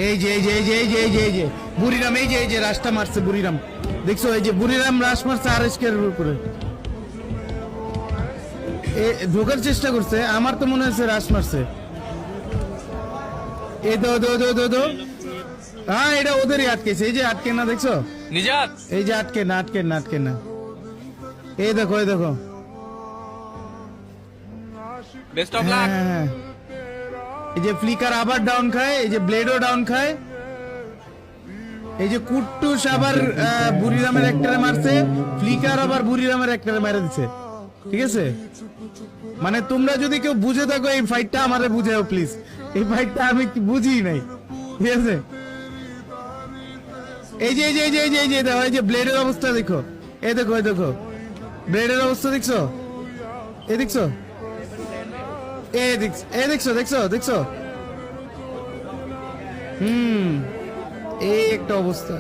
এই যে এই যে এই যে এই যে এই যে এই যে বুড়িরাম, এই যে রাশটা মারছে বুড়িরাম, দেখছো? এই যে বুড়িরাম রাশ মারছে আরএসকের উপরে, ঢোকার চেষ্টা করছে, আমার তো মনে হচ্ছে রাশ মারছে। এ দো দো দো দো দো, হ্যাঁ এটা ওদেরই আটকেছে, এই যে আটকে না, দেখছো? নিজাত, এই যে আটকে না, আটকে না, আটকে না, এই দেখো, এই দেখো। বেস্ট অফ হ্যাঁ লাক। হ্যাঁ হ্যাঁ, এই যে ফ্লিকার আবার ডাউন খায়, এই যে ব্লেডও ডাউন খায়, এই যে কুট্টুস আবার বুড়িরামের একটারে মারছে, ফ্লিকার আবার বুড়িরামের একটারে মেরে দিছে। ঠিক আছে, মানে তোমরা যদি কেউ বুঝে থাকো এই ফাইটটা আমারে বুঝাও প্লিজ, এই ফাইটটা আমি বুঝি নাই। ঠিক আছে, এই যে এই যে এই যে এই যে এই যে দেখো, এই যে ব্লেডের অবস্থা দেখো, এই দেখো, এই দেখো ব্লেডের অবস্থা দেখছো, এই দেখছো, এই দেখছো, দেখছো দেখছো, এই একটা অবস্থা।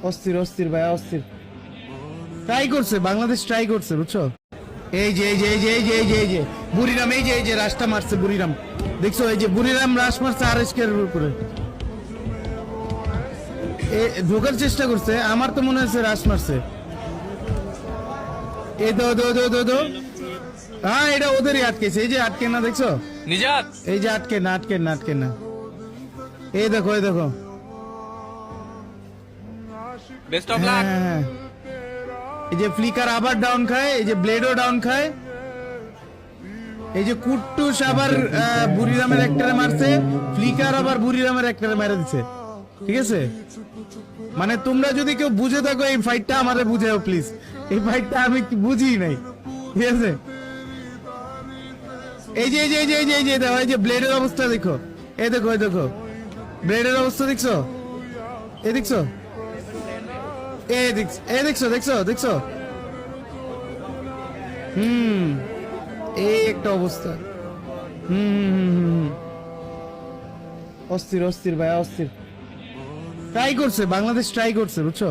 অস্থির অস্থির ভাই, অস্থির। ট্রাই করছে বাংলাদেশ, ট্রাই করছে, বুঝছো? এই যে এই যে এই যে এই যে এই যে এই যে বুড়িরাম, এই যে রাশটা মারছে বুড়িরাম, দেখছো? এই যে বুড়িরাম রাশ মারছে আরএসকের উপরে, ঢোকার চেষ্টা করছে, আমার তো মনে হচ্ছে রাশ মারছে। এ দো দো দো দো দো, হ্যাঁ এটা ওদেরই আটকেছে, এই যে আটকে না, দেখছো? নিজাত, এই যে আটকে না, আটকে না, আটকে না, এই দেখো, এই দেখো। বেস্ট অফ হ্যাঁ লাক। হ্যাঁ হ্যাঁ, এই যে ফ্লিকার আবার ডাউন খায়, এই যে ব্লেডও ডাউন খায়, এই যে কুট্টুস আবার বুড়িরামের একটারে মারছে, ফ্লিকার আবার বুড়িরামের একটারে মেরে দিছে। ঠিক আছে, মানে তোমরা যদি কেউ বুঝে থাকো এই ফাইটটা আমারে বুঝাও প্লিজ, এই ফাইটটা আমি বুঝি নাই। ঠিক আছে, এই যে এই যে এই যে এই যে এই যে দেখো, এই যে ব্লেডের অবস্থা দেখো, এই দেখো, এই দেখো ব্লেডের অবস্থা দেখছো, এই দেখছো, এই দেখছো, দেখছো দেখছো, এই একটা অবস্থা। অস্থির অস্থির ভাই, অস্থির। ট্রাই করছে বাংলাদেশ, ট্রাই করছে, বুঝছো?